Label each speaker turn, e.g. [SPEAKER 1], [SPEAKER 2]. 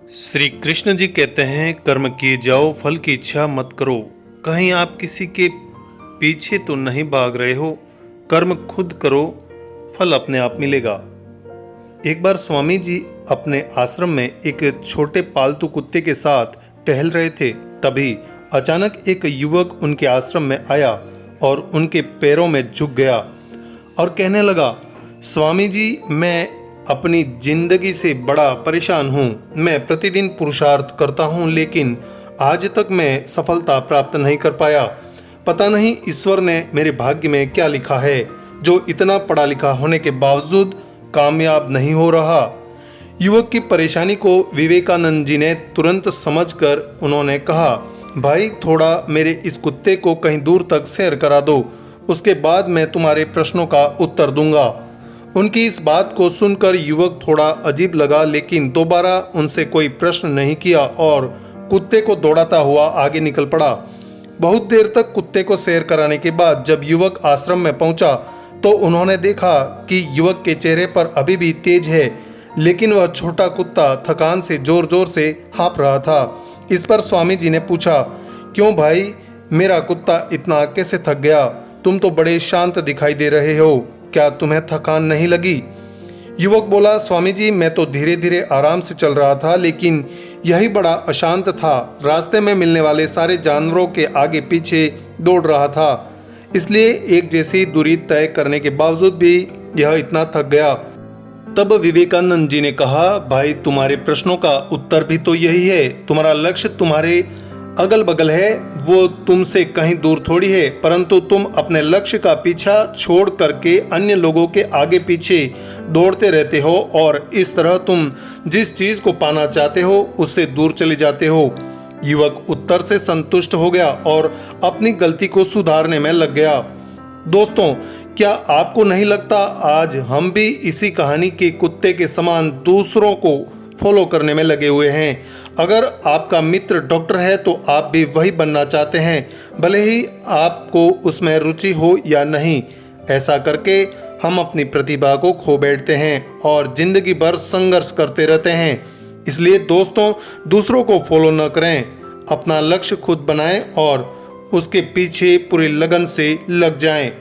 [SPEAKER 1] श्री कृष्ण जी कहते हैं, कर्म किए जाओ, फल की इच्छा मत करो। कहीं आप किसी के पीछे तो नहीं भाग रहे हो। कर्म खुद करो, फल अपने आप मिलेगा। एक बार स्वामी जी अपने आश्रम में एक छोटे पालतू कुत्ते के साथ टहल रहे थे। तभी अचानक एक युवक उनके आश्रम में आया और उनके पैरों में झुक गया और कहने लगा, स्वामी जी, मैं अपनी जिंदगी से बड़ा परेशान हूँ। मैं प्रतिदिन पुरुषार्थ करता हूँ, लेकिन आज तक मैं सफलता प्राप्त नहीं कर पाया। पता नहीं ईश्वर ने मेरे भाग्य में क्या लिखा है, जो इतना पढ़ा लिखा होने के बावजूद कामयाब नहीं हो रहा। युवक की परेशानी को विवेकानंद जी ने तुरंत समझकर उन्होंने कहा, भाई, थोड़ा मेरे इस कुत्ते को कहीं दूर तक सैर करा दो, उसके बाद मैं तुम्हारे प्रश्नों का उत्तर दूंगा। उनकी इस बात को सुनकर युवक थोड़ा अजीब लगा, लेकिन दोबारा उनसे कोई प्रश्न नहीं किया और कुत्ते को दौड़ाता हुआ आगे निकल पड़ा। बहुत देर तक कुत्ते को सैर कराने के बाद जब युवक आश्रम में पहुंचा तो उन्होंने देखा कि युवक के चेहरे पर अभी भी तेज है, लेकिन वह छोटा कुत्ता थकान से जोर जोर से हाँफ रहा था। इस पर स्वामी जी ने पूछा, क्यों भाई, मेरा कुत्ता इतना कैसे थक गया? तुम तो बड़े शांत दिखाई दे रहे हो, क्या तुम्हें थकान नहीं लगी? युवक बोला, स्वामी जी, मैं तो धीरे धीरे आराम से चल रहा था, लेकिन यही बड़ा अशांत था। रास्ते में मिलने वाले सारे जानवरों के आगे पीछे दौड़ रहा था, इसलिए एक जैसी दूरी तय करने के बावजूद भी यह इतना थक गया। तब विवेकानंद जी ने कहा, भाई, तुम्हारे प्रश्नों का उत्तर भी तो यही है। तुम्हारा लक्ष्य तुम्हारे अगल बगल है, वो तुमसे कहीं दूर थोड़ी है, परंतु तुम अपने लक्ष्य का पीछा छोड़ करके अन्य लोगों के आगे पीछे दौड़ते रहते हो और इस तरह तुम जिस चीज को पाना चाहते हो उससे दूर चले जाते हो। युवक उत्तर से संतुष्ट हो गया और अपनी गलती को सुधारने में लग गया। दोस्तों, क्या आपको नहीं लगता आज हम भी इसी कहानी के कुत्ते के समान दूसरों को फॉलो करने में लगे हुए हैं? अगर आपका मित्र डॉक्टर है तो आप भी वही बनना चाहते हैं, भले ही आपको उसमें रुचि हो या नहीं। ऐसा करके हम अपनी प्रतिभा को खो बैठते हैं और जिंदगी भर संघर्ष करते रहते हैं। इसलिए दोस्तों, दूसरों को फॉलो न करें, अपना लक्ष्य खुद बनाएं और उसके पीछे पूरी लगन से लग जाएं।